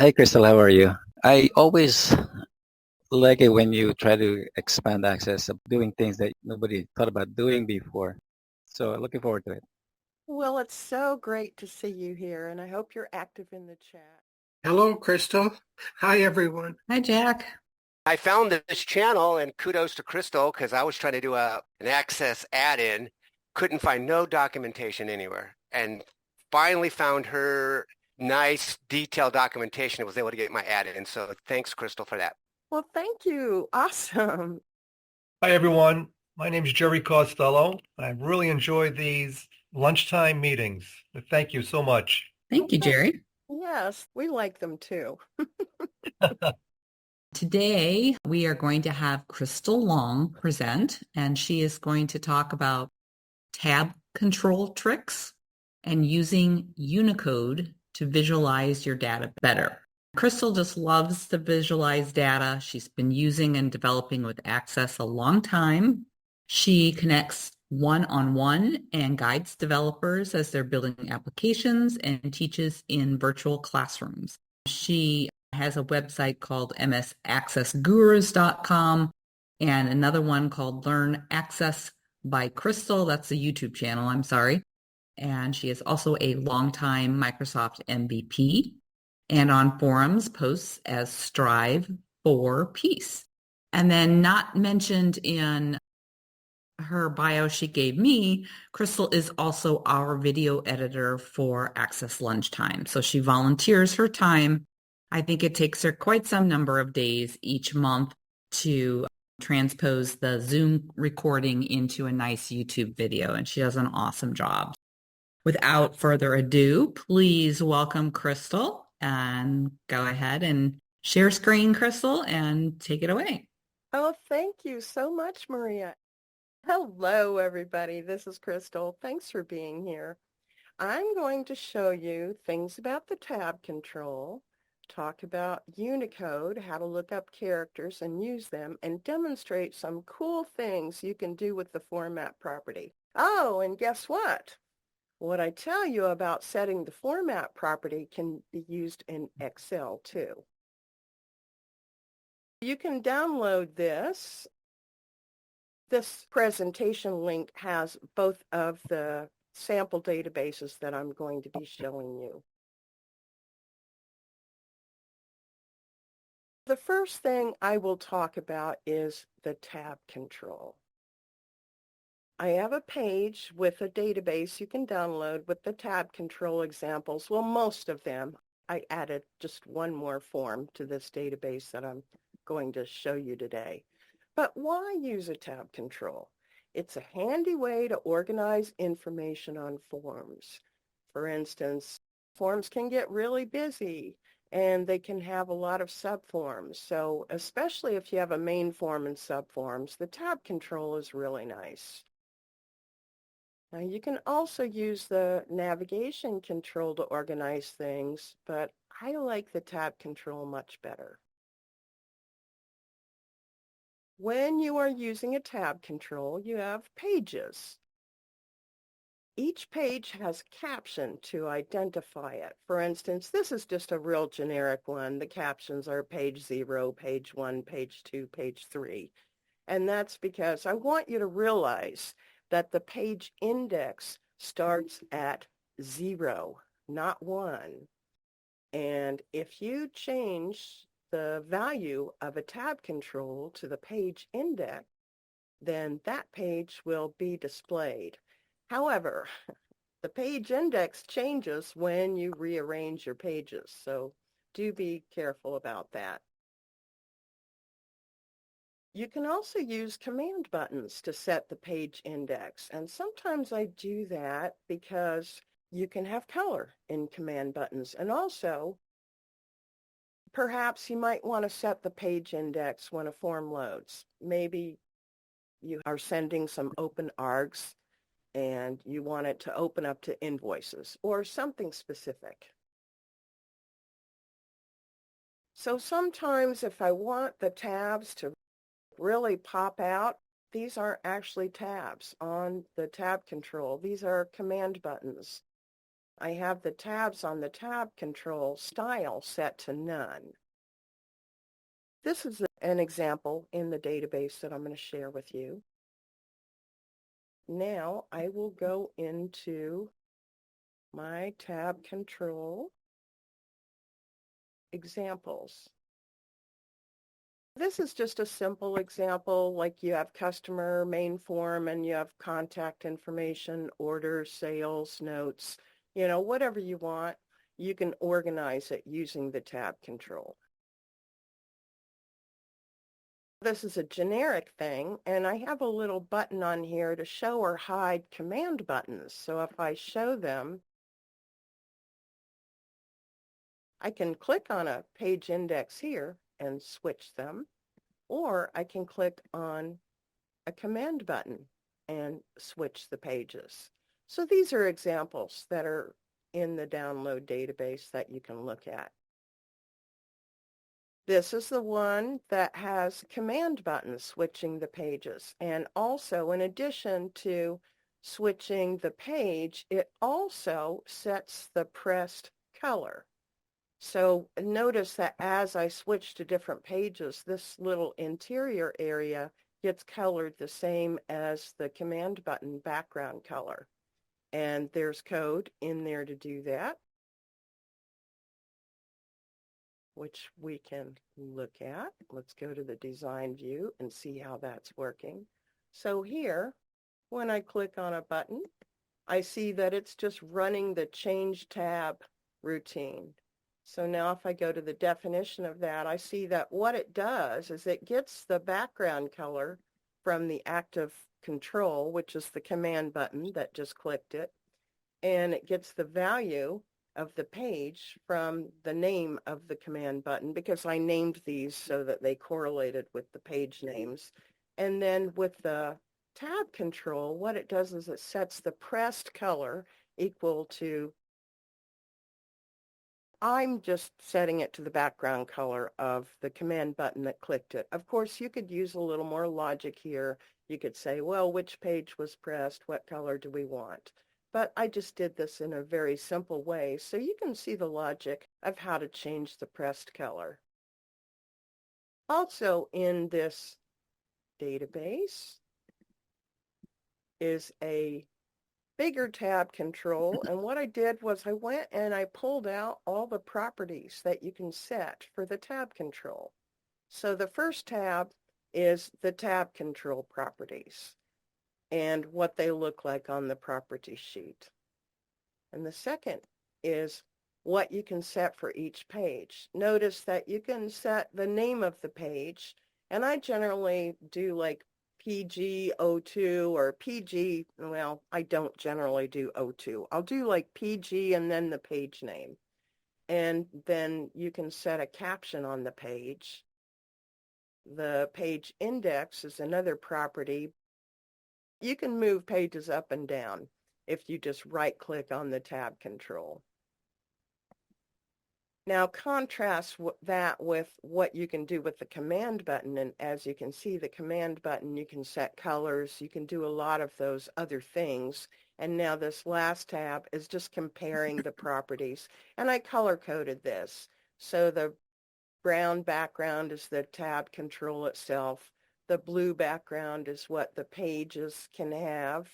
Hi, Crystal. How are you? I always like it when you try to expand access of doing things that nobody thought about doing before. So looking forward to it. Well, it's so great to see you here, and I hope you're active in the chat. Hello, Crystal. Hi, everyone. Hi, Jack. I found this channel, and kudos to Crystal because I was trying to do an Access add-in, couldn't find no documentation anywhere, and finally found her nice detailed documentation and was able to get my add-in. So thanks, Crystal, for that. Well, thank you. Awesome. Hi, everyone. My name is Jerry Costello. I really enjoy these lunchtime meetings. Thank you so much. Thank you, Jerry. Yes, we like them too. Today, we are going to have Crystal Long present, and she is going to talk about tab control tricks and using Unicode to visualize your data better. Crystal just loves to visualize data. She's been using and developing with Access a long time. She connects one-on-one and guides developers as they're building applications and teaches in virtual classrooms. She has a website called AccessUserGroups.org and another one called Learn Access by Crystal. That's a YouTube channel, I'm sorry. And she is also a longtime Microsoft MVP and on forums posts as Strive for Peace. And then not mentioned in her bio she gave me, Crystal is also our video editor for Access Lunchtime. So she volunteers her time. I think it takes her quite some number of days each month to transpose the Zoom recording into a nice YouTube video, and she does an awesome job. Without further ado, please welcome Crystal and go ahead and share screen, Crystal, and take it away. Oh, thank you so much, Maria. Hello, everybody. This is Crystal. Thanks for being here. I'm going to show you things about the tab control, talk about Unicode, how to look up characters and use them, and demonstrate some cool things you can do with the format property. Oh, and guess what? What I tell you about setting the format property can be used in Excel too. You can download this. This presentation link has both of the sample databases that I'm going to be showing you. The first thing I will talk about is the tab control. I have a page with a database you can download with the tab control examples. Well, most of them. I added just one more form to this database that I'm going to show you today. But why use a tab control? It's a handy way to organize information on forms. For instance, forms can get really busy and they can have a lot of subforms. So especially if you have a main form and subforms, the tab control is really nice. Now you can also use the navigation control to organize things, but I like the tab control much better. When you are using a tab control, you have pages. Each page has caption to identify it. For instance, this is just a real generic one. The captions are page 0, page 1, page 2, page 3. And that's because I want you to realize that the page index starts at 0, not 1. And if you change the value of a tab control to the page index, then that page will be displayed. However, the page index changes when you rearrange your pages, so do be careful about that. You can also use command buttons to set the page index, and sometimes I do that because you can have color in command buttons, and also perhaps you might want to set the page index when a form loads. Maybe you are sending some open args and you want it to open up to invoices or something specific. So sometimes if I want the tabs to really pop out, these aren't actually tabs on the tab control. These are command buttons. I have the tabs on the tab control style set to none. This is an example in the database that I'm going to share with you. Now I will go into my tab control examples. This is just a simple example, like you have customer main form and you have contact information, orders, sales, notes, whatever you want, you can organize it using the tab control. This is a generic thing, and I have a little button on here to show or hide command buttons. So if I show them, I can click on a page index here and switch them, or I can click on a command button and switch the pages. So these are examples that are in the download database that you can look at. This is the one that has command buttons switching the pages. And also, in addition to switching the page, it also sets the pressed color. So notice that as I switch to different pages, this little interior area gets colored the same as the command button background color. And there's code in there to do that, which we can look at. Let's go to the design view and see how that's working. So here, when I click on a button, I see that it's just running the change tab routine. So now if I go to the definition of that, I see that what it does is it gets the background color from the active control, which is the command button that just clicked it, and it gets the value of the page from the name of the command button, because I named these so that they correlated with the page names. And then with the tab control, what it does is it sets the pressed color equal to, I'm just setting it to the background color of the command button that clicked it. Of course, you could use a little more logic here. You could say, well, which page was pressed? What color do we want? But I just did this in a very simple way, so you can see the logic of how to change the pressed color. Also in this database is a bigger tab control, and what I did was I went and I pulled out all the properties that you can set for the tab control. So the first tab is the tab control properties and what they look like on the property sheet. And the second is what you can set for each page. Notice that you can set the name of the page, and I generally do like PG02 or PG, well, I don't generally do 02. I'll do like PG and then the page name. And then you can set a caption on the page. The page index is another property. You can move pages up and down if you just right-click on the tab control. Now contrast that with what you can do with the command button, and as you can see, the command button, you can set colors, you can do a lot of those other things, and now this last tab is just comparing the properties, and I color-coded this. So the brown background is the tab control itself, the blue background is what the pages can have,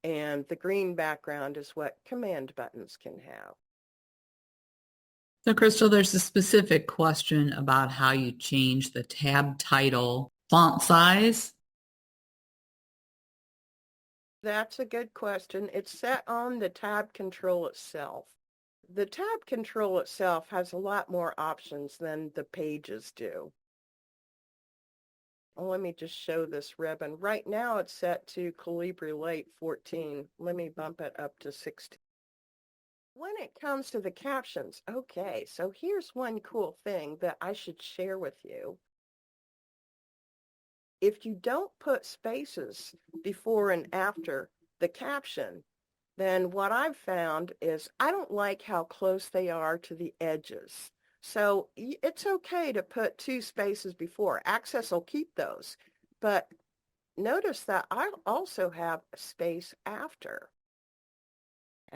and the green background is what command buttons can have. So, Crystal, there's a specific question about how you change the tab title font size. That's a good question. It's set on the tab control itself. The tab control itself has a lot more options than the pages do. Well, let me just show this ribbon. Right now it's set to Calibri Light 14. Let me bump it up to 16. When it comes to the captions, okay, so here's one cool thing that I should share with you. If you don't put spaces before and after the caption, then what I've found is I don't like how close they are to the edges. So it's okay to put 2 spaces before. Access will keep those. But notice that I also have a space after.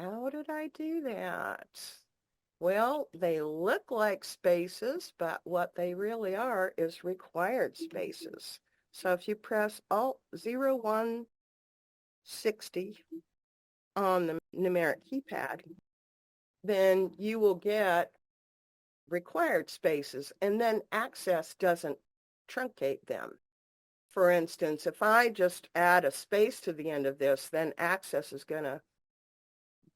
How did I do that? Well, they look like spaces, but what they really are is required spaces. So if you press Alt 0160 on the numeric keypad, then you will get required spaces, and then Access doesn't truncate them. For instance, if I just add a space to the end of this, then Access is going to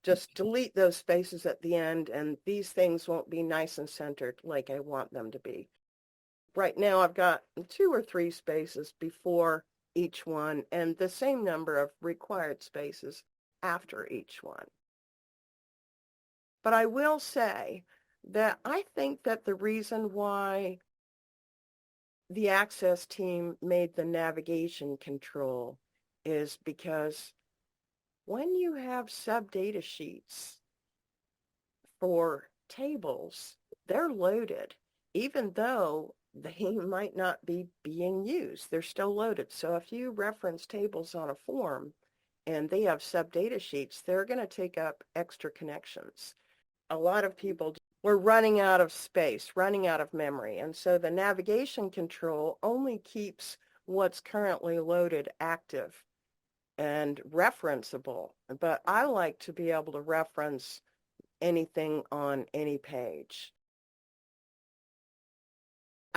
just delete those spaces at the end, and these things won't be nice and centered like I want them to be. Right now I've got 2 or 3 spaces before each one and the same number of required spaces after each one. But I will say that I think that the reason why the Access team made the navigation control is because when you have subdatasheets for tables, they're loaded, even though they might not be being used. They're still loaded. So if you reference tables on a form and they have subdatasheets, they're going to take up extra connections. A lot of people were running out of space, running out of memory. And so the navigation control only keeps what's currently loaded active and referenceable. But I like to be able to reference anything on any page.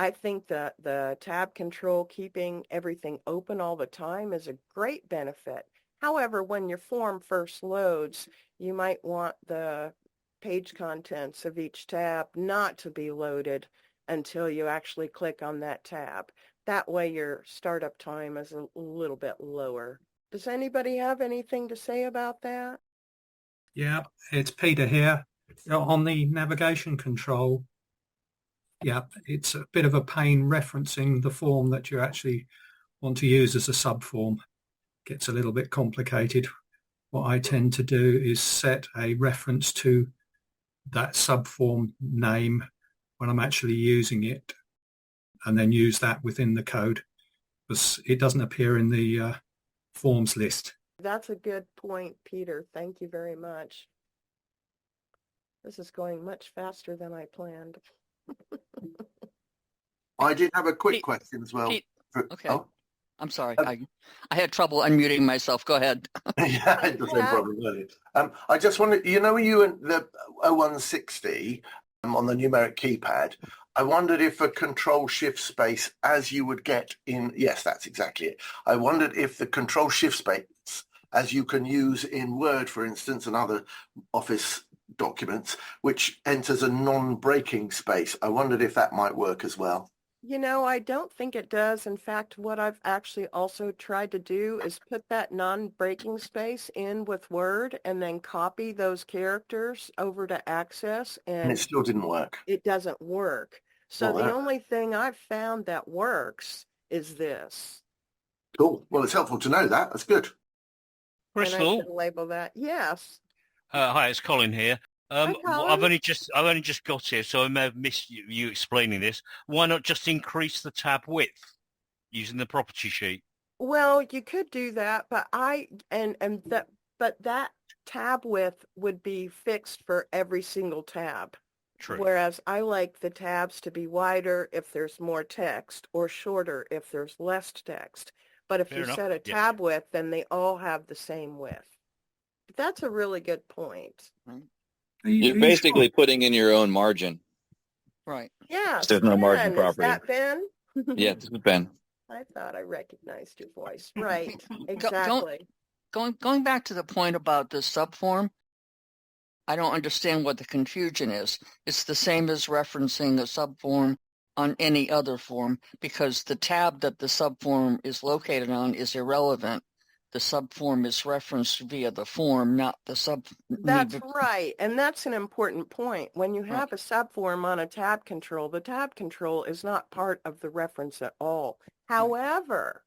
I think that the tab control, keeping everything open all the time, is a great benefit. However, when your form first loads, you might want the page contents of each tab not to be loaded until you actually click on that tab. That way your startup time is a little bit lower. Does anybody have anything to say about that? Yeah, it's Peter here. On the navigation control, yeah, it's a bit of a pain referencing the form that you actually want to use as a subform. Gets a little bit complicated. What I tend to do is set a reference to that subform name when I'm actually using it, and then use that within the code, because it doesn't appear in the forms list. That's a good point, Peter. Thank you very much. This is going much faster than I planned. I did have a quick Pete, question as well. Pete, okay. Oh, I'm sorry. I had trouble unmuting myself. Go ahead. yeah, it's the same problem earlier. I just wanted, you know, you and the 0160 on the numeric keypad, I wondered if a control-shift space, as you would get in, yes, that's exactly it. I wondered if the control-shift space, as you can use in Word, for instance, and other Office documents, which enters a non-breaking space. I wondered if that might work as well. You know, I don't think it does. In fact, what I've actually also tried to do is put that non-breaking space in with Word and then copy those characters over to Access, And it still didn't work. it doesn't work. So Well, the only thing I've found that works is this. Cool. Well, it's helpful to know that. That's good. And I Crystal, can label that. Yes. hi, it's Colin here. Hi, Colin. I've only just got here, so I may have missed you explaining this. Why not just increase the tab width using the property sheet? Well, you could do that, but that tab width would be fixed for every single tab. True. Whereas I like the tabs to be wider if there's more text or shorter if there's less text. But if Fair you enough. set a Yeah. tab width, then they all have the same width. That's a really good point. You're basically putting in your own margin. Right. Yeah. There's no margin Is property. that Ben? Yeah, this is Ben. I thought I recognized your voice. Right. Exactly. Going back to the point about the subform, I don't understand what the confusion is. It's the same as referencing a subform on any other form, because the tab that the subform is located on is irrelevant. The subform is referenced via the form, not the sub. That's right. And that's an important point. When you have a subform on a tab control, the tab control is not part of the reference at all. However,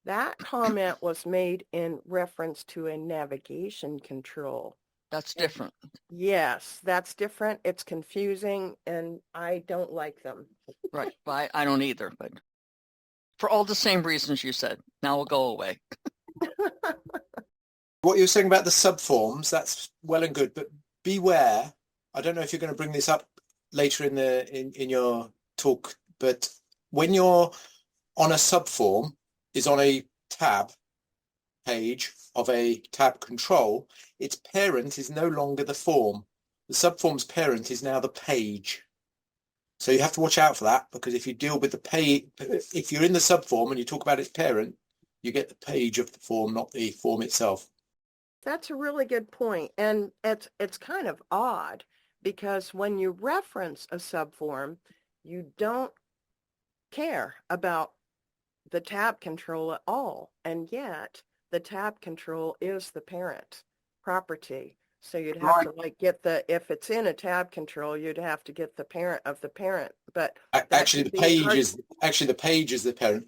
that comment was made in reference to a navigation control. That's different. Yes, that's different. It's confusing, and I don't like them. Right. I don't either, but for all the same reasons you said. Now we'll go away. What you were saying about the subforms, that's well and good, but beware. I don't know if you're going to bring this up later in your talk, but when you're on a subform, is on a tab page of a tab control, its parent is no longer the form. The subform's parent is now the page. So you have to watch out for that, because if you deal with the page, if you're in the subform and you talk about its parent, you get the page of the form, not the form itself. That's a really good point. And it's kind of odd because when you reference a subform, you don't care about the tab control at all. And yet the tab control is the parent property. So you'd have to like get if it's in a tab control, you'd have to get the parent of the parent. But actually the page is the parent.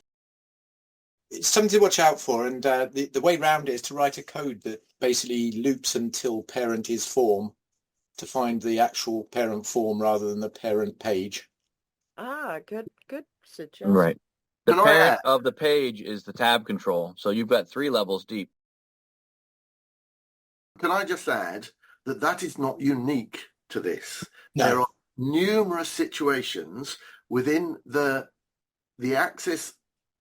It's something to watch out for, and the way around it is to write a code that basically loops until parent is form to find the actual parent form rather than the parent page. Ah, good suggestion. Right. The parent of the page is the tab control, so you've got 3 levels deep. Can I just add that is not unique to this? No. There are numerous situations within the Access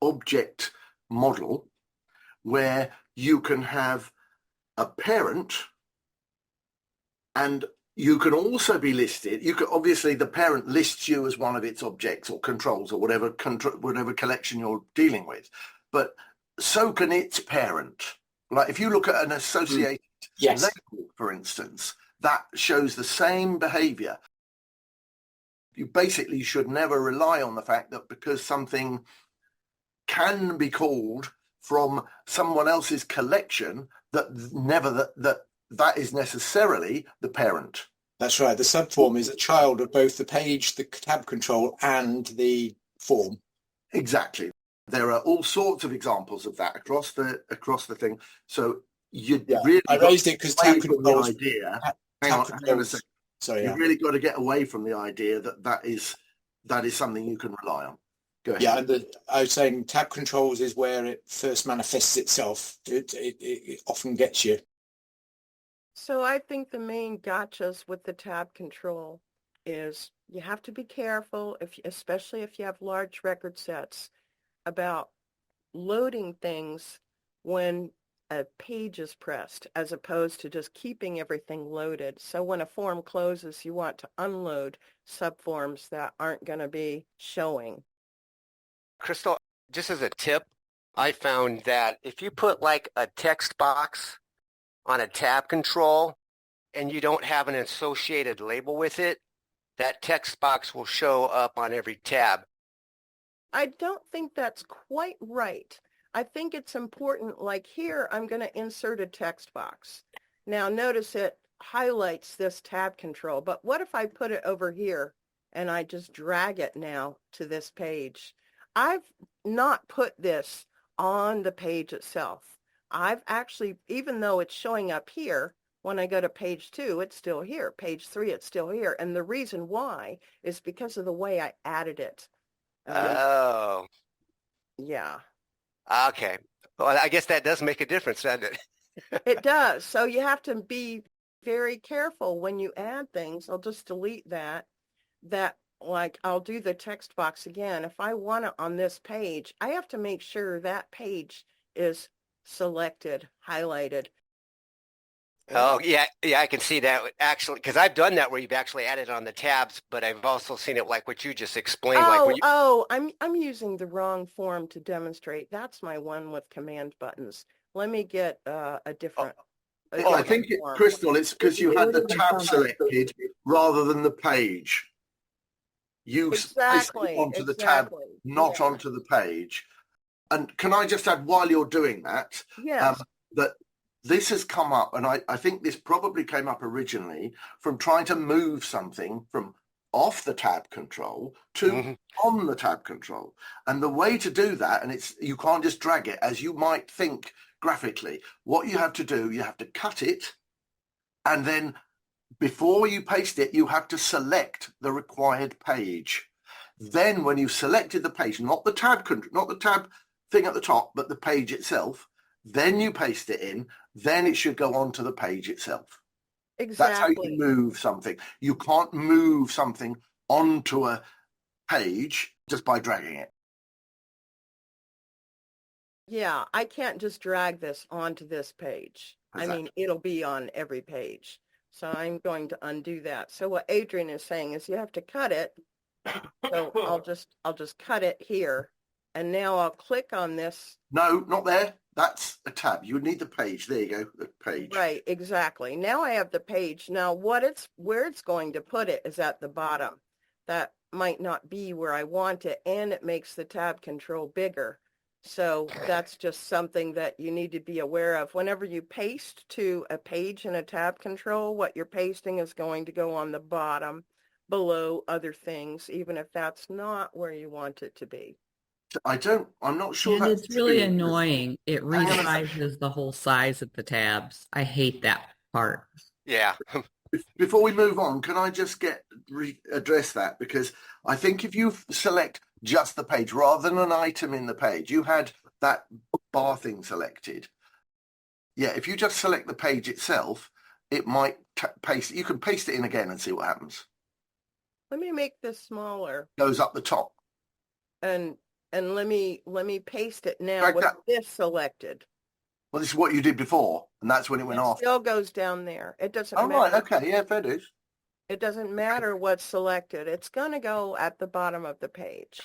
object model where you can have a parent and you can also be listed. You can obviously the parent lists you as one of its objects or controls or whatever collection you're dealing with, but so can its parent. Like if you look at an associated label, for instance, that shows the same behavior. You basically should never rely on the fact that because something can be called from someone else's collection that is necessarily the parent. That's right. The subform is a child of both the page, the tab control, and the form. Exactly. There are all sorts of exampple of that across the thing. So really I raised it because tab control idea. Hang on a second. Sorry, you've really got to get away from the idea that is something you can rely on. Go ahead. Yeah, and I was saying tab controls is where it first manifests itself. It often gets you. So I think the main gotchas with the tab control is you have to be careful, especially if you have large record sets, about loading things when a page is pressed as opposed to just keeping everything loaded. So when a form closes, you want to unload subforms that aren't going to be showing. Crystal, just as a tip, I found that if you put like a text box on a tab control and you don't have an associated label with it, that text box will show up on every tab. I don't think that's quite right. I think it's important, like here, I'm going to insert a text box. Now notice it highlights this tab control, but what if I put it over here and I just drag it now to this page? I've not put this on the page itself. I've actually, even though it's showing up here, when I go to page 2, it's still here. Page 3, it's still here. And the reason why is because of the way I added it. Oh. Yeah. Okay. Well, I guess that does make a difference, doesn't it? It does. So you have to be very careful when you add things. I'll just delete that. Like I'll do the text box again. If I want it on this page, I have to make sure that page is selected, highlighted. Oh, yeah, I can see that actually, because I've done that where you've actually added on the tabs, but I've also seen it like what you just explained. I'm using the wrong form to demonstrate. That's my one with command buttons. Let me get a different. I think, Crystal, it's because you had the tab selected rather than the page. You exactly onto the tab, not onto the page. And can I just add, while you're doing that, that this has come up, and I think this probably came up originally from trying to move something from off the tab control to on the tab control. And the way to do that, and you can't just drag it as you might think graphically. What you have to do, you have to cut it, and then before you paste it, you have to select the required page. Then when you've selected the page, not the tab thing at the top, but the page itself, then you paste it in, then it should go onto the page itself. Exactly. That's how you move something. You can't move something onto a page just by dragging it. Yeah, I can't just drag this onto this page. Exactly. I mean, it'll be on every page. So I'm going to undo that. So what Adrian is saying is you have to cut it. So I'll just cut it here. And now I'll click on this. No, not there. That's a tab. You would need the page. There you go, the page. Right, exactly. Now I have the page. Now where it's going to put it is at the bottom. That might not be where I want it, and it makes the tab control bigger. So that's just something that you need to be aware of. Whenever you paste to a page in a tab control, what you're pasting is going to go on the bottom below other things, even if that's not where you want it to be. I'm not sure. And that's it's really true. annoying. It resizes the whole size of the tabs. I hate that part. Yeah. Before we move on, can I just address that? Because I think if you select just the page rather than an item in the page, you had that bar thing selected. Yeah, if you just select the page itself, it might paste. You can paste it in again and see what happens. Let me make this smaller. Goes up the top. And let me paste it now with this selected. Well, this is what you did before, and that's when it went off. It still goes down there. It doesn't matter. Right, okay, yeah, fair dues. It doesn't matter what's selected. It's going to go at the bottom of the page.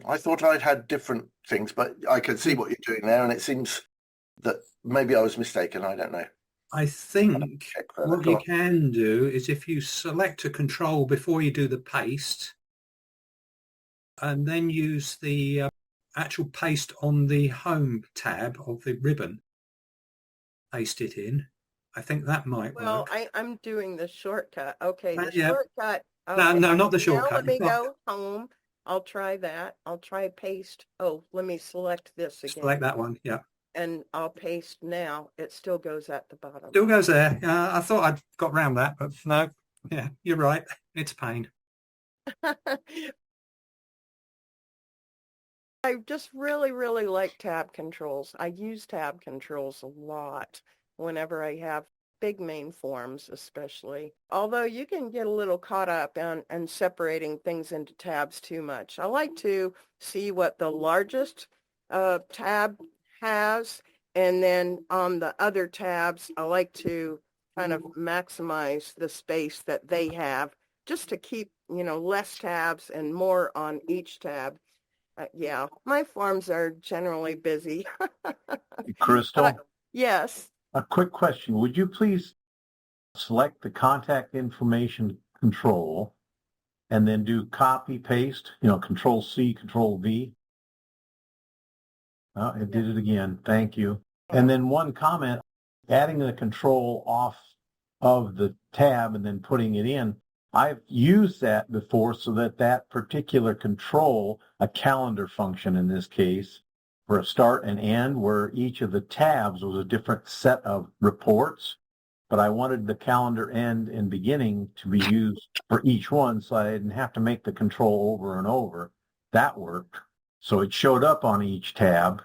I thought I'd had different things, but I can see what you're doing there, and it seems that maybe I was mistaken. I don't know. I think what you can do is if you select a control before you do the paste, and then use the actual paste on the home tab of the ribbon, paste it in. I think that might work. Well, I'm doing the shortcut. Okay, the yeah. shortcut. Okay. No, not the shortcut. Now let me go home. I'll try that. I'll try paste. Oh, let me select this again. Select that one, yeah. And I'll paste now. It still goes at the bottom. Still goes there. I thought I'd got around that, but no. Yeah, you're right. It's a pain. I just really, really like tab controls. I use tab controls a lot whenever I have big main forms especially. Although you can get a little caught up on separating things into tabs too much. I like to see what the largest tab has, and then on the other tabs, I like to kind of maximize the space that they have just to keep, less tabs and more on each tab. Yeah, my forms are generally busy. Crystal? Yes. A quick question. Would you please select the contact information control and then do copy paste, control C, control V? Oh, it did it again. Thank you. And then one comment, adding the control off of the tab and then putting it in. I've used that before so that particular control, a calendar function in this case, for a start and end, where each of the tabs was a different set of reports, but I wanted the calendar end and beginning to be used for each one so I didn't have to make the control over and over. That worked. So it showed up on each tab,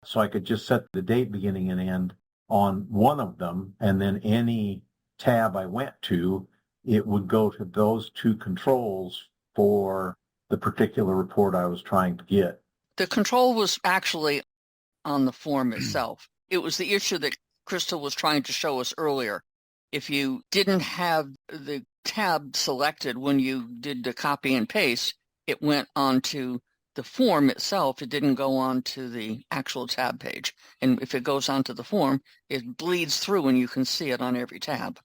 so I could just set the date beginning and end on one of them, and then any tab I went to, it would go to those two controls for the particular report I was trying to get. The control was actually on the form itself. It was the issue that Crystal was trying to show us earlier. If you didn't have the tab selected when you did the copy and paste, it went onto the form itself. It didn't go on to the actual tab page. And if it goes onto the form, it bleeds through and you can see it on every tab.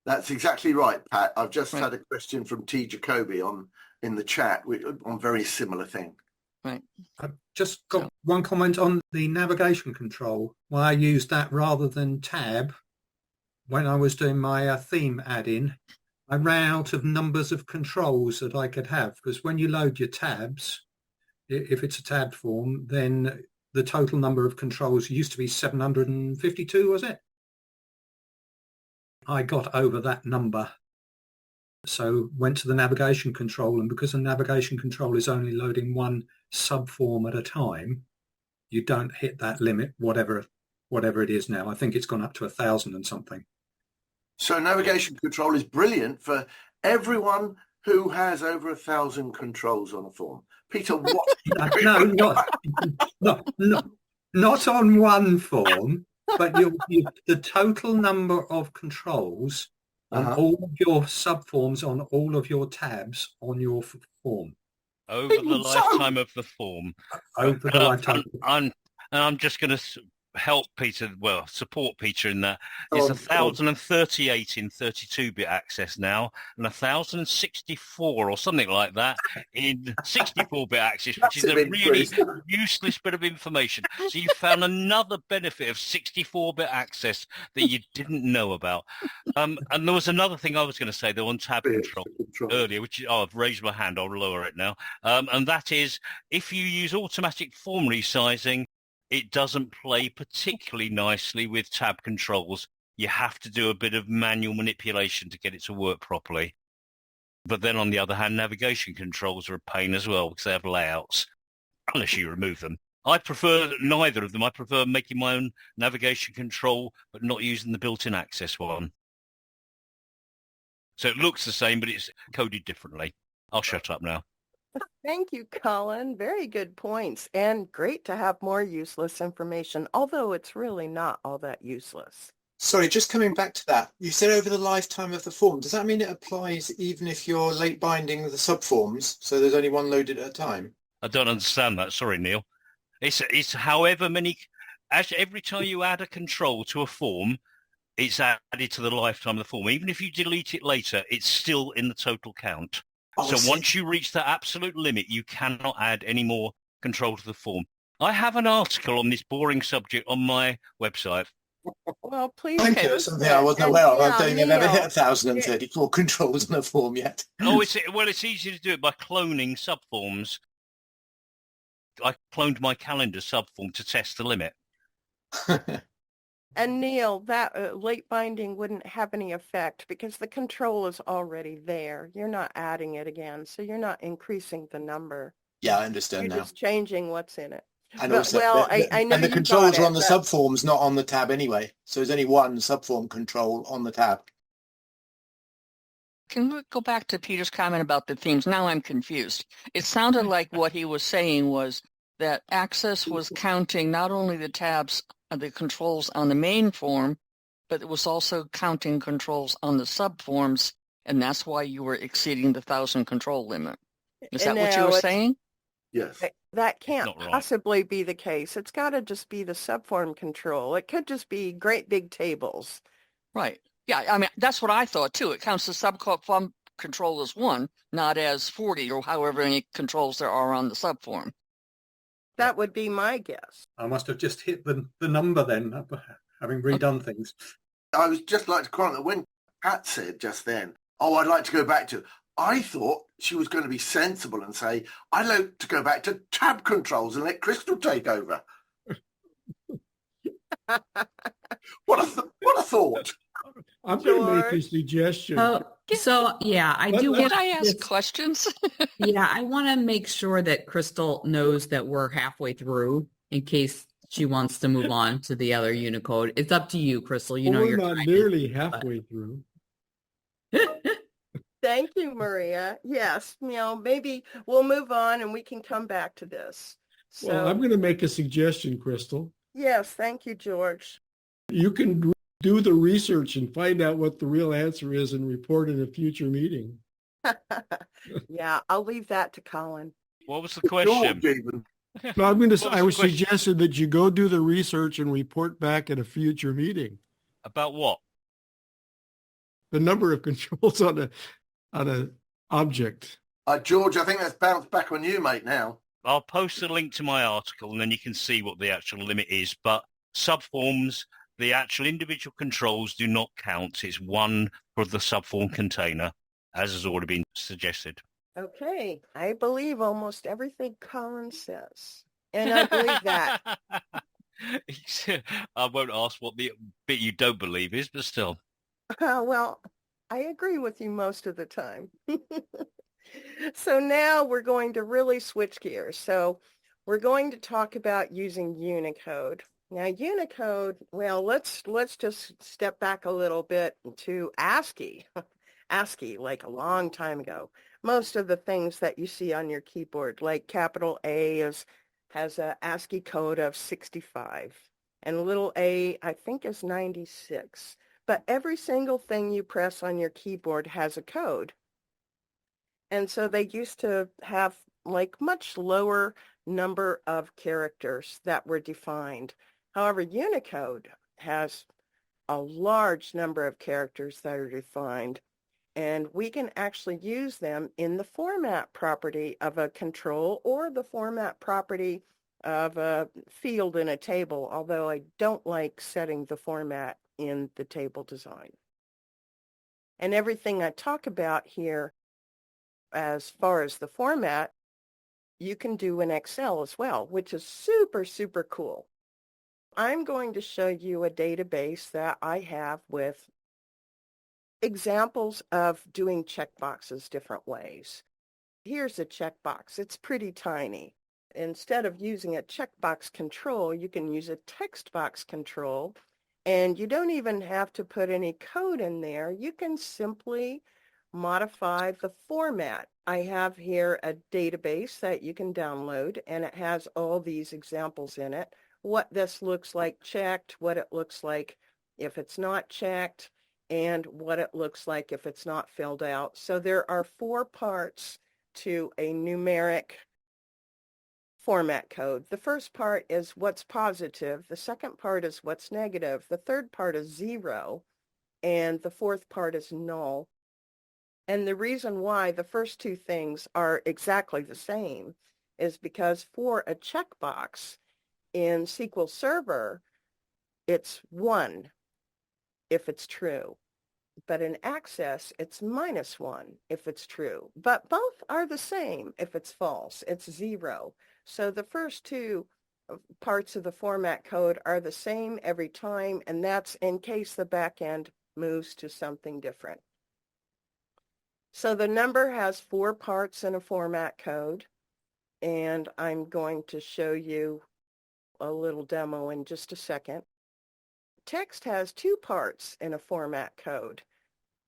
That's exactly right, Pat. I've just had a question from T. Jacoby in the chat on very similar thing. Right. I've just got one comment on the navigation control. Why I used that rather than tab when I was doing my theme add-in. I ran out of numbers of controls that I could have, because when you load your tabs, if it's a tabbed form, then the total number of controls used to be 752, was it? I got over that number, so went to the navigation control, and because the navigation control is only loading one subform at a time, you don't hit that limit, whatever it is now. I think it's gone up to 1,000 and something. So navigation control is brilliant for everyone who has over 1,000 controls on a form. Peter, what? Not on one form, but the total number of controls on all of your subforms on all of your tabs on your form. Over the lifetime of the form. Over the lifetime. I'm just going to help Peter, support Peter in that. It's 1,038 in 32-bit access now, and 1,064 or something like that in 64-bit access, which is a really useless bit of information. So you found another benefit of 64-bit access that you didn't know about. And there was another thing I was going to say, though, on tab control earlier, which I've raised my hand, I'll lower it now. And that is, if you use automatic form resizing, it doesn't play particularly nicely with tab controls. You have to do a bit of manual manipulation to get it to work properly. But then on the other hand, navigation controls are a pain as well because they have layouts, unless you remove them. I prefer neither of them. I prefer making my own navigation control, but not using the built-in access one. So it looks the same, but it's coded differently. I'll shut up now. Thank you, Colin. Very good points, and great to have more useless information, although it's really not all that useless. Sorry, just coming back to that. You said over the lifetime of the form. Does that mean it applies even if you're late binding the subforms, so there's only one loaded at a time? I don't understand that. Sorry, Neil. It's however many... Every time you add a control to a form, it's added to the lifetime of the form. Even if you delete it later, it's still in the total count. So once you reach that absolute limit, you cannot add any more control to the form. I have an article on this boring subject on my website. Well, please. Thank you. Something I wasn't aware of. I don't think I've ever hit 1,034 controls in a form yet. It's easy to do it by cloning subforms. I cloned my calendar subform to test the limit. And Neil, that late binding wouldn't have any effect because the control is already there. You're not adding it again, so you're not increasing the number. Yeah, I understand now. You're just changing what's in it. And also, I know and the controls are on the subforms, not on the tab anyway. So there's only one subform control on the tab. Can we go back to Peter's comment about the themes? Now I'm confused. It sounded like what he was saying was that Access was counting not only the tabs, the controls on the main form, but it was also counting controls on the subforms, and that's why you were exceeding the 1,000 control limit. Is that what you were saying? Yes. That can't possibly be the case. It's got to just be the subform control. It could just be great big tables. Right. Yeah, I mean, that's what I thought, too. It counts the subform control as one, not as 40 or however many controls there are on the subform. That would be my guess. I must have just hit the number then, having redone things. I was just like to comment that when Pat said just then, I'd like to go back to, I thought she was going to be sensible and say, I'd like to go back to tab controls and let Crystal take over. What a thought. I'm going to make a suggestion. I do. Can I ask questions? Yeah, I want to make sure that Crystal knows that we're halfway through in case she wants to move on to the other Unicode. It's up to you, Crystal. We're not nearly halfway through. Thank you, Maria. Yes, maybe we'll move on and we can come back to this. Well, I'm going to make a suggestion, Crystal. Yes, thank you, George. You can do the research and find out what the real answer is and report in a future meeting. Yeah, I'll leave that to Colin. What was the question? No, I was suggesting that you go do the research and report back at a future meeting. About what? The number of controls on an object. George, I think that's bounced back on you, mate, now. I'll post a link to my article and then you can see what the actual limit is. But subforms, the actual individual controls do not count. It's one for the subform container, as has already been suggested. Okay, I believe almost everything Colin says. And I believe that. I won't ask what the bit you don't believe is, but still. Well, I agree with you most of the time. So now we're going to really switch gears. So We're going to talk about using Unicode. Now Unicode, well, let's just step back a little bit to ASCII. ASCII, like a long time ago. Most of the things that you see on your keyboard, like capital A has a ASCII code of 65, and little a, I think, is 96. But every single thing you press on your keyboard has a code. And so they used to have like much lower number of characters that were defined. However, Unicode has a large number of characters that are defined, and we can actually use them in the format property of a control or the format property of a field in a table, although I don't like setting the format in the table design. And everything I talk about here as far as the format, you can do in Excel as well, which is super, super cool. I'm going to show you a database that I have with examples of doing checkboxes different ways. Here's a checkbox. It's pretty tiny. Instead of using a checkbox control, you can use a text box control, and you don't even have to put any code in there. You can simply modify the format. I have here a database that you can download, and it has all these examples in it. What this looks like checked, what it looks like if it's not checked, and what it looks like if it's not filled out. So there are 4 parts to a numeric format code. The first part is what's positive. The second part is what's negative. The third part is 0. And the fourth part is null. And the reason why the first 2 things are exactly the same is because for a checkbox in SQL Server, it's 1 if it's true. But in Access, it's -1 if it's true. But both are the same if it's false. It's 0. So the first 2 parts of the format code are the same every time, and that's in case the backend moves to something different. So the number has 4 parts in a format code, and I'm going to show you a little demo in just a second. Text has 2 parts in a format code.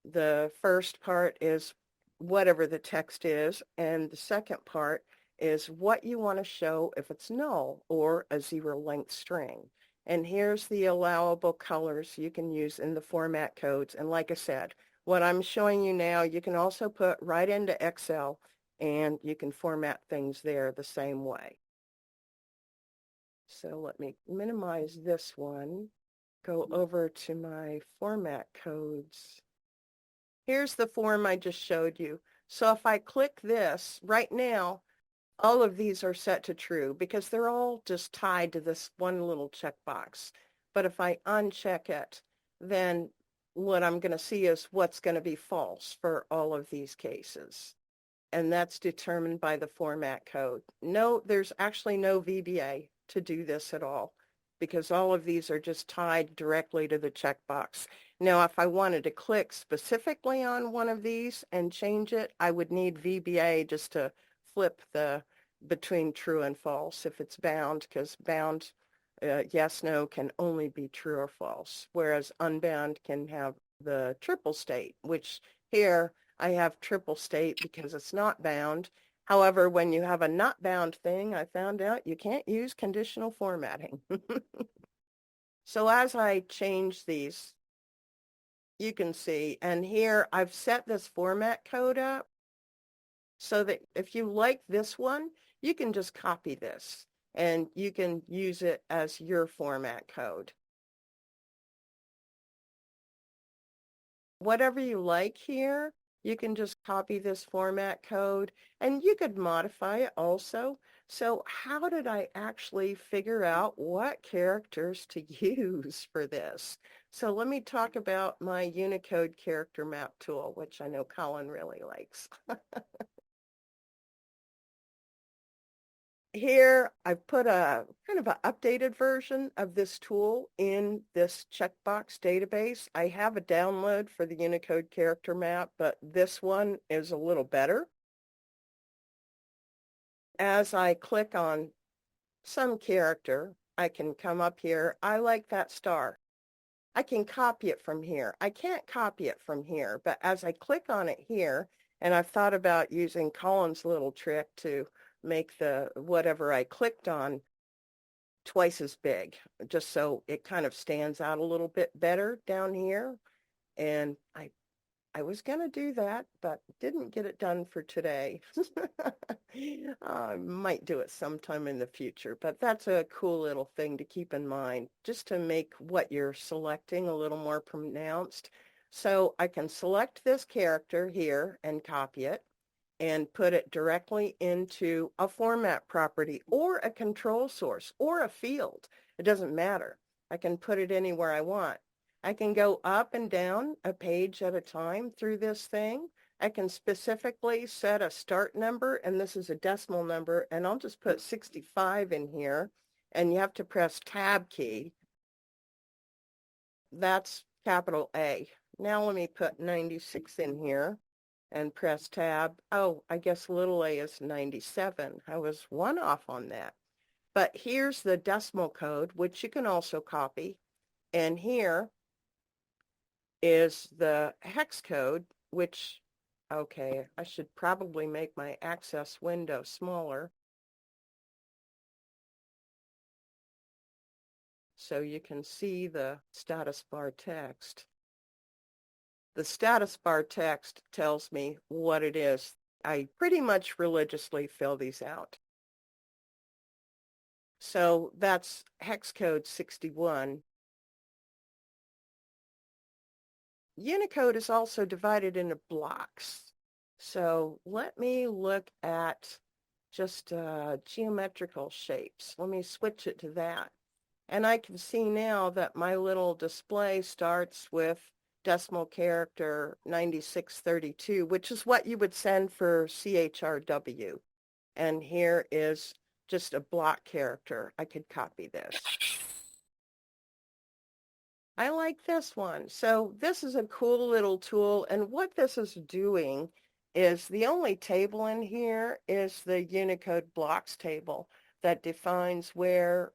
The first part is whatever the text is, and the second part is what you want to show if it's null or a 0-length string. And here's the allowable colors you can use in the format codes. And like I said, what I'm showing you now, you can also put right into Excel, and you can format things there the same way. So let me minimize this one, go over to my format codes. Here's the form I just showed you. So if I click this right now, all of these are set to true because they're all just tied to this one little checkbox. But if I uncheck it, then what I'm going to see is what's going to be false for all of these cases. And that's determined by the format code. No, there's actually no VBA to do this at all, because all of these are just tied directly to the checkbox. Now, if I wanted to click specifically on one of these and change it, I would need VBA just to flip the between true and false if it's bound, because bound yes, no can only be true or false, whereas unbound can have the triple state, which here I have triple state because it's not bound. However, when you have a not bound thing, I found out you can't use conditional formatting. So as I change these, you can see, and here I've set this format code up so that if you like this one, you can just copy this and you can use it as your format code. Whatever you like here, you can just copy this format code, and you could modify it also. So how did I actually figure out what characters to use for this? So let me talk about my Unicode Character Map tool, which I know Colin really likes. Here, I've put a kind of an updated version of this tool in this checkbox database. I have a download for the Unicode Character Map, but this one is a little better. As I click on some character, I can come up here. I like that star. I can copy it from here. I can't copy it from here, but as I click on it here, and I've thought about using Colin's little trick to make the whatever I clicked on twice as big, just so it kind of stands out a little bit better down here. And I was going to do that, but didn't get it done for today. I might do it sometime in the future, but that's a cool little thing to keep in mind, just to make what you're selecting a little more pronounced. So I can select this character here and copy it and put it directly into a format property or a control source or a field. It doesn't matter. I can put it anywhere I want. I can go up and down a page at a time through this thing. I can specifically set a start number, and this is a decimal number, and I'll just put 65 in here, and you have to press Tab key. That's capital A. Now let me put 96 in here and press Tab. Oh, I guess little a is 97. I was one off on that. But here's the decimal code, which you can also copy, and here is the hex code, which, okay, I should probably make my access window smaller so you can see the status bar text. The status bar text tells me what it is. I pretty much religiously fill these out. So that's hex code 61. Unicode is also divided into blocks. So let me look at just geometrical shapes. Let me switch it to that. And I can see now that my little display starts with decimal character 9632, which is what you would send for CHRW. And here is just a block character. I could copy this. I like this one. So this is a cool little tool, and what this is doing is the only table in here is the Unicode Blocks table that defines where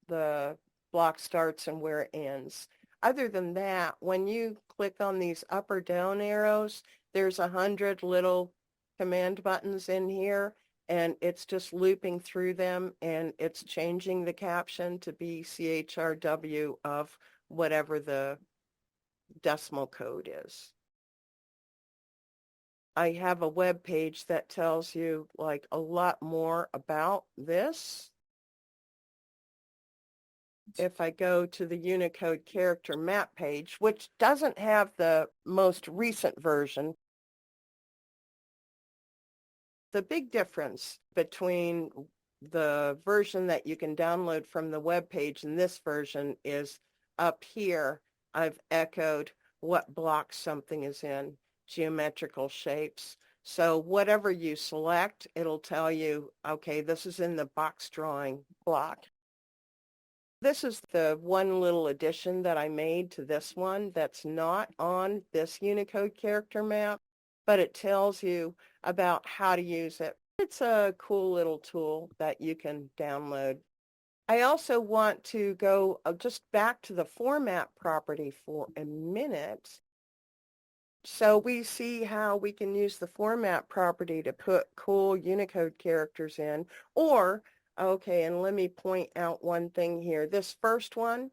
the block starts and where it ends. Other than that, when you click on these up or down arrows, there's 100 little command buttons in here, and it's just looping through them, and it's changing the caption to be CHRW of whatever the decimal code is. I have a web page that tells you like a lot more about this. If I go to the Unicode Character Map page, which doesn't have the most recent version, the big difference between the version that you can download from the web page and this version is up here, I've echoed what block something is in, geometrical shapes. So whatever you select, it'll tell you, okay, this is in the box drawing block. This is the one little addition that I made to this one that's not on this Unicode Character Map, but it tells you about how to use it. It's a cool little tool that you can download. I also want to go just back to the format property for a minute. So we see how we can use the format property to put cool Unicode characters in. Or, okay, and let me point out one thing here. This first one,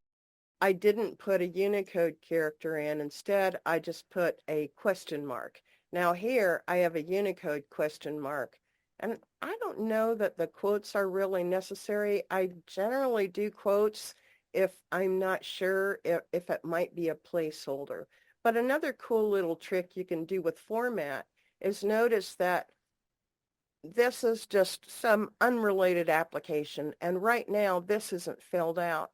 I didn't put a Unicode character in. Instead, I just put a question mark. Now here, I have a Unicode question mark. And I don't know that the quotes are really necessary. I generally do quotes if I'm not sure if it might be a placeholder. But another cool little trick you can do with format is notice that this is just some unrelated application. And right now, this isn't filled out.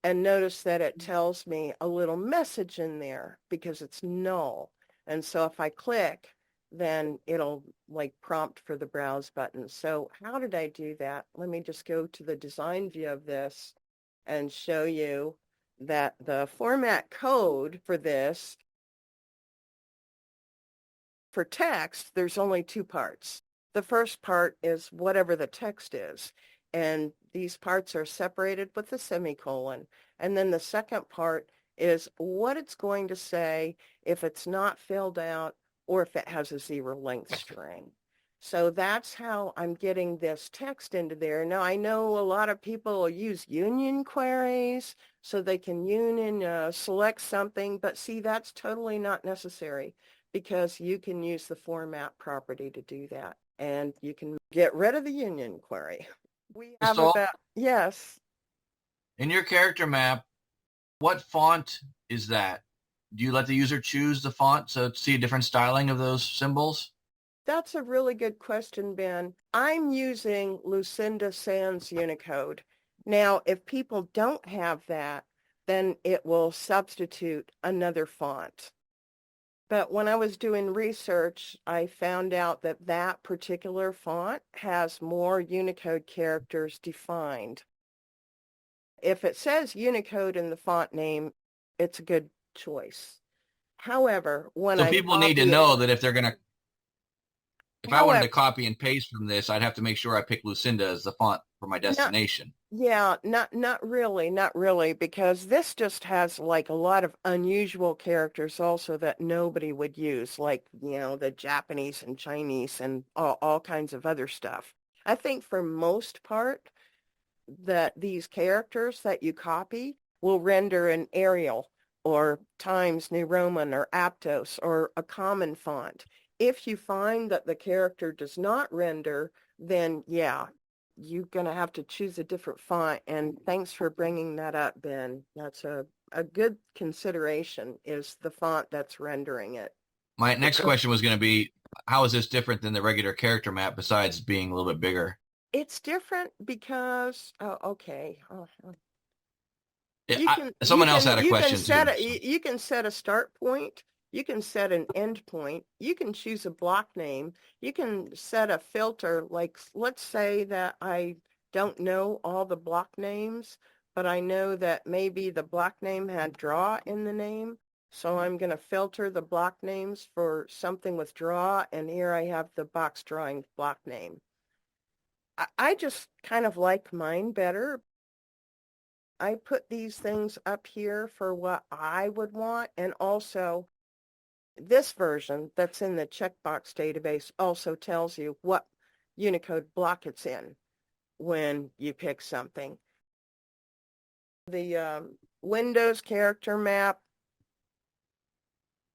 And notice that it tells me a little message in there because it's null. And so if I click, then it'll like prompt for the browse button. So how did I do that? Let me just go to the design view of this and show you that the format code for this, for text, there's only two parts. The first part is whatever the text is. And these parts are separated with a semicolon. And then the second part is what it's going to say if it's not filled out or if it has a zero length string. So that's how I'm getting this text into there. Now, I know a lot of people use union queries so they can union select something, but see, that's totally not necessary because you can use the format property to do that. And you can get rid of the union query. We have yes. In your character map, what font is that? Do you let the user choose the font so to see a different styling of those symbols? That's a really good question, Ben. I'm using Lucinda Sans Unicode. Now, if people don't have that, then it will substitute another font. But when I was doing research, I found out that that particular font has more Unicode characters defined. If it says Unicode in the font name, it's a good choice. However, when so people need to know that if they're going to, if I wanted to copy and paste from this, I'd have to make sure I pick Lucinda as the font for my destination. Not really, because this just has like a lot of unusual characters also that nobody would use, like, you know, the Japanese and Chinese and all kinds of other stuff. I think for most part that these characters that you copy will render an Arial or Times New Roman or Aptos or a common font. If you find that the character does not render, then yeah, you're going to have to choose a different font. And thanks for bringing that up, Ben. That's a good consideration, is the font that's rendering it. My next question was going to be, how is this different than the regular character map besides being a little bit bigger? It's different because, Someone else had a question. You can set a start point. You can set an end point. You can choose a block name. You can set a filter. Like, let's say that I don't know all the block names, but I know that maybe the block name had draw in the name. So I'm going to filter the block names for something with draw. And here I have the box drawing block name. I just kind of like mine better. I put these things up here for what I would want, and also this version that's in the checkbox database also tells you what Unicode block it's in when you pick something. The Windows Character Map,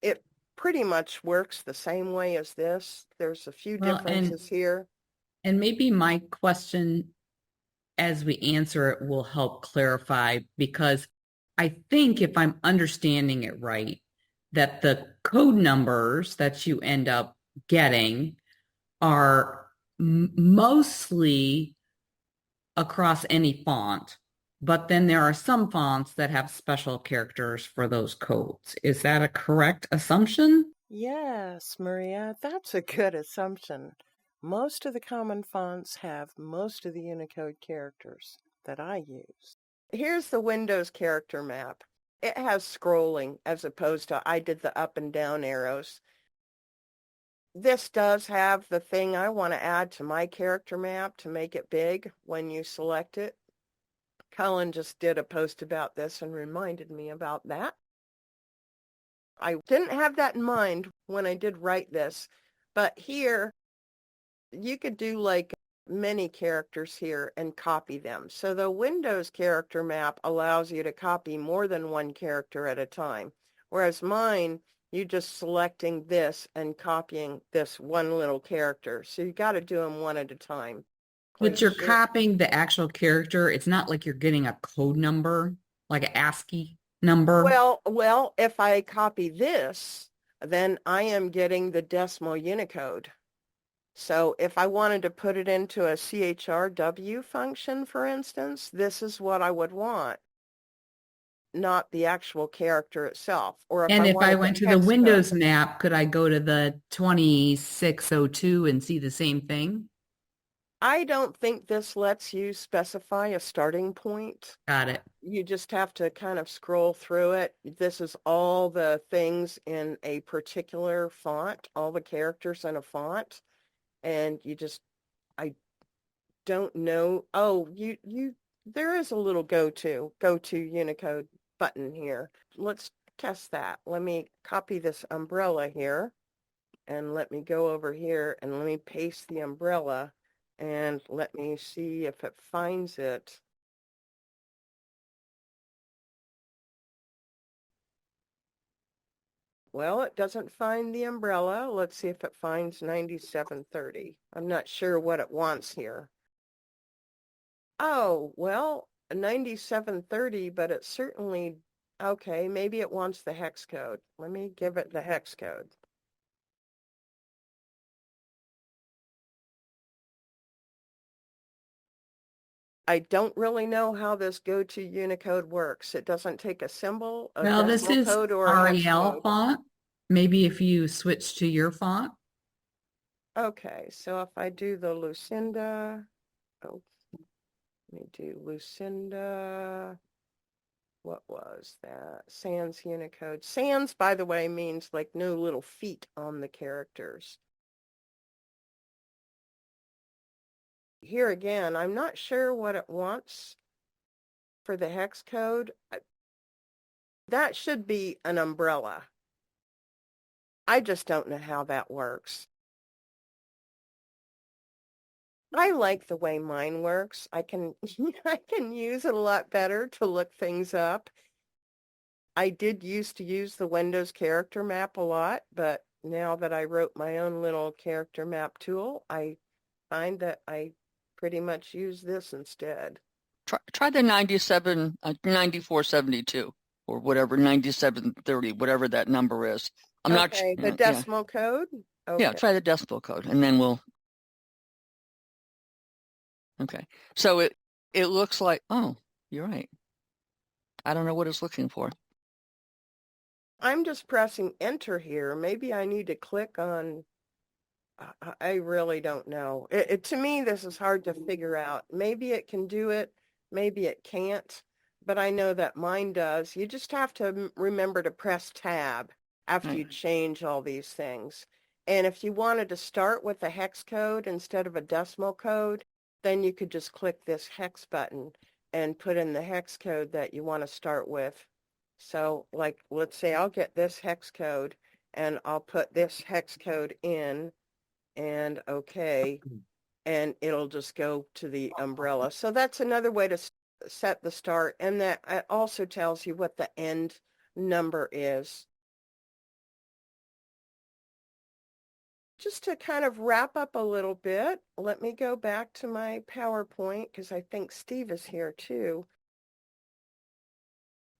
it pretty much works the same way as this. There's a few differences here. And maybe my question as we answer it will help clarify, because I think if I'm understanding it right, that the code numbers that you end up getting are mostly across any font, but then there are some fonts that have special characters for those codes. Is that a correct assumption? Yes, Maria, that's a good assumption. Most of the common fonts have most of the Unicode characters that I use. Here's the Windows Character Map. It has scrolling as opposed to I did the up and down arrows. This does have the thing I want to add to my character map to make it big when you select it. Colin just did a post about this and reminded me about that. I didn't have that in mind when I did write this, but here you could do like many characters here and copy them. So the Windows Character Map allows you to copy more than one character at a time, whereas mine, you're just selecting this and copying this one little character. So you got to do them one at a time. But you're copying the actual character. It's not like you're getting a code number, like an ASCII number. Well, if I copy this, then I am getting the decimal Unicode. So if I wanted to put it into a CHRW function, for instance, this is what I would want, not the actual character itself. Or if I went to the Windows map, could I go to the 2602 and see the same thing? I don't think this lets you specify a starting point. Got it. You just have to kind of scroll through it. This is all the things in a particular font, all the characters in a font. And I don't know. Oh, there is a little go to Unicode button here. Let's test that. Let me copy this umbrella here, and let me go over here and let me paste the umbrella, and let me see if it finds it. Well, it doesn't find the umbrella. Let's see if it finds 9730. I'm not sure what it wants here. Oh, well, 9730, but it's certainly, okay, maybe it wants the hex code. Let me give it the hex code. I don't really know how this go to Unicode works. It doesn't take a symbol, a Well, this decimal is code, or a hex REL code. font. Maybe if you switch to your font. Okay, so if I do the Lucinda, oh, let me do Lucinda, what was that? Sans Unicode. Sans, by the way, means like no little feet on the characters. Here again, I'm not sure what it wants for the hex code. That should be an umbrella. I just don't know how that works. I like the way mine works. I can use it a lot better to look things up. I did used to use the Windows Character Map a lot, but now that I wrote my own little character map tool, I find that I pretty much use this instead. Try the 9472 or whatever, 9730, whatever that number is. I'm not Okay, the decimal code? Okay. Yeah, try the decimal code, and then we'll. Okay, so it looks like, oh, you're right. I don't know what it's looking for. I'm just pressing enter here. Maybe I need to click on, I really don't know. To me, this is hard to figure out. Maybe it can do it, maybe it can't, but I know that mine does. You just have to remember to press tab after you change all these things. And if you wanted to start with a hex code instead of a decimal code, then you could just click this hex button and put in the hex code that you want to start with. So like, let's say I'll get this hex code and I'll put this hex code in, and okay, and it'll just go to the umbrella. So that's another way to set the start, and that also tells you what the end number is. Just to kind of wrap up a little bit, let me go back to my PowerPoint because I think Steve is here too.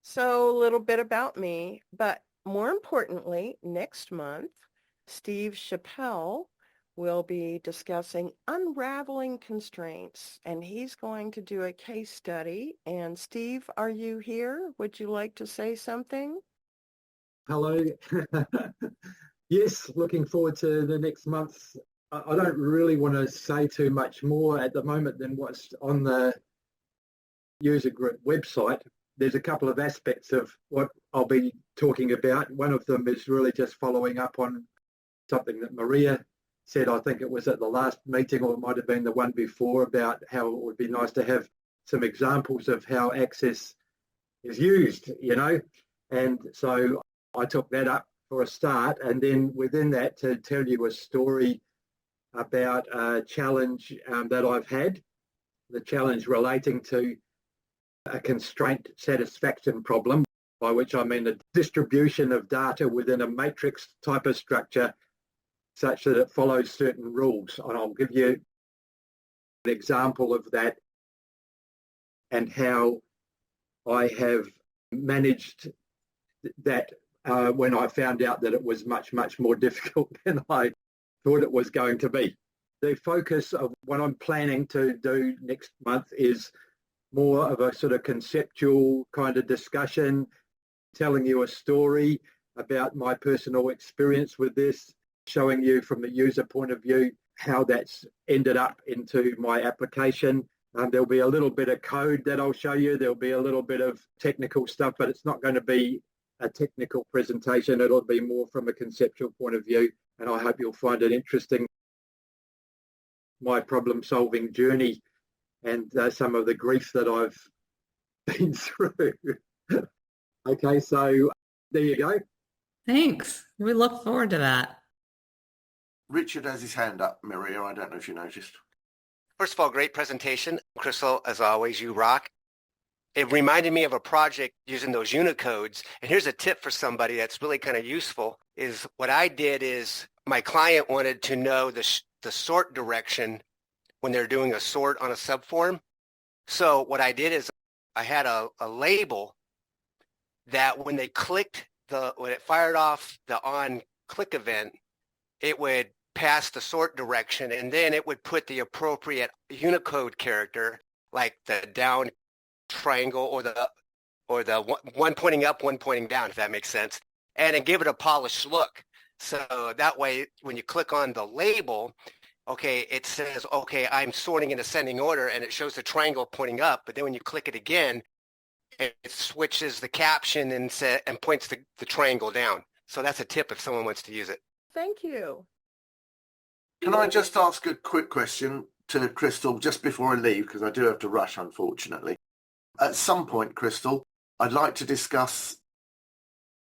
So a little bit about me, but more importantly, next month, Steve Schapel will be discussing unraveling constraints, and he's going to do a case study. And Steve, are you here? Would you like to say something? Hello. Yes, looking forward to the next month. I don't really want to say too much more at the moment than what's on the user group website. There's a couple of aspects of what I'll be talking about. One of them is really just following up on something that Maria said. I think it was at the last meeting, or it might have been the one before, about how it would be nice to have some examples of how Access is used, you know. And so I took that up for a start, and then within that to tell you a story about a challenge that I've had, the challenge relating to a constraint satisfaction problem, by which I mean the distribution of data within a matrix type of structure such that it follows certain rules. And I'll give you an example of that and how I have managed that when I found out that it was much, much more difficult than I thought it was going to be. The focus of what I'm planning to do next month is more of a sort of conceptual kind of discussion, telling you a story about my personal experience with this, showing you from the user point of view how that's ended up into my application. There'll be a little bit of code that I'll show you. There'll be a little bit of technical stuff, but it's not going to be a technical presentation. It'll be more from a conceptual point of view, and I hope you'll find it interesting. My problem-solving journey and some of the grief that I've been through. Okay, so there you go. Thanks. We look forward to that. Richard has his hand up, Maria. I don't know if you noticed. First of all, great presentation. Crystal, as always, you rock. It reminded me of a project using those Unicodes. And here's a tip for somebody that's really kind of useful is what I did is my client wanted to know the sort direction when they're doing a sort on a subform. So what I did is I had a label that when they clicked when it fired off the on click event, it would pass the sort direction, and then it would put the appropriate Unicode character, like the down triangle or the one pointing up, one pointing down, if that makes sense, and then give it a polished look. So that way, when you click on the label, okay, it says, okay, I'm sorting in ascending order, and it shows the triangle pointing up. But then when you click it again, it switches the caption and points the triangle down. So that's a tip if someone wants to use it. Thank you. Can I just ask a quick question to Crystal just before I leave, because I do have to rush, unfortunately. At some point, Crystal, I'd like to discuss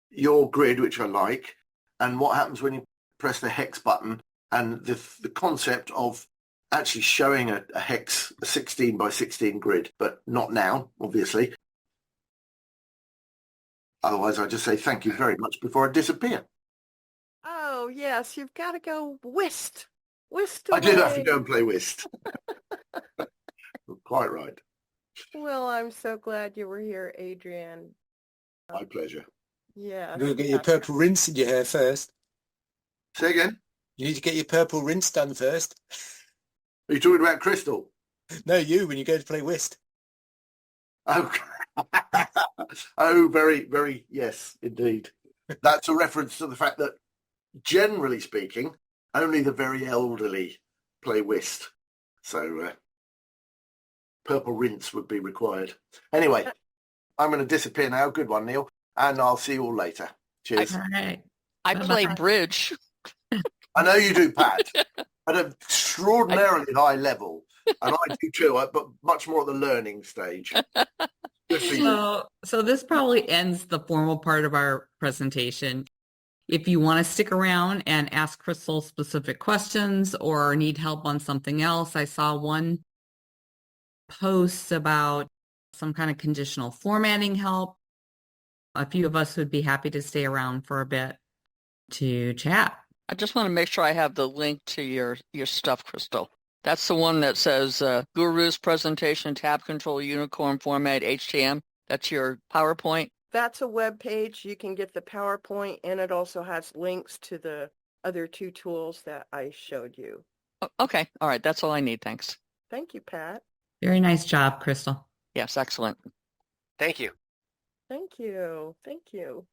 your grid, which I like, and what happens when you press the hex button, and the concept of actually showing a hex, a 16 by 16 grid, but not now, obviously. Otherwise, I just say thank you very much before I disappear. Oh, yes, you've got to go whist. Whist away. I do have to away. go and play whist. Quite right. Well, I'm so glad you were here, Adrian. My pleasure. Yeah. You're going to get your purple rinse in your hair first. Say again? You need to get your purple rinse done first. Are you talking about Crystal? No, you, when you go to play whist. Oh, oh, very, very, yes, indeed. That's a reference to the fact that, generally speaking, only the very elderly play whist. So purple rinse would be required. Anyway, I'm going to disappear now. Good one, Neil. And I'll see you all later. Cheers. All right. I play bridge. I know you do, Pat, at an extraordinarily high level. And I do too, but much more at the learning stage. Good for you. So this probably ends the formal part of our presentation. If you want to stick around and ask Crystal specific questions or need help on something else, I saw one post about some kind of conditional formatting help. A few of us would be happy to stay around for a bit to chat. I just want to make sure I have the link to your stuff, Crystal. That's the one that says Guru's presentation, tab control, unicorn format, HTML. That's your PowerPoint. That's a web page. You can get the PowerPoint, and it also has links to the other two tools that I showed you. Okay. All right. That's all I need. Thanks. Thank you, Pat. Very nice job, Crystal. Yes, excellent. Thank you. Thank you. Thank you.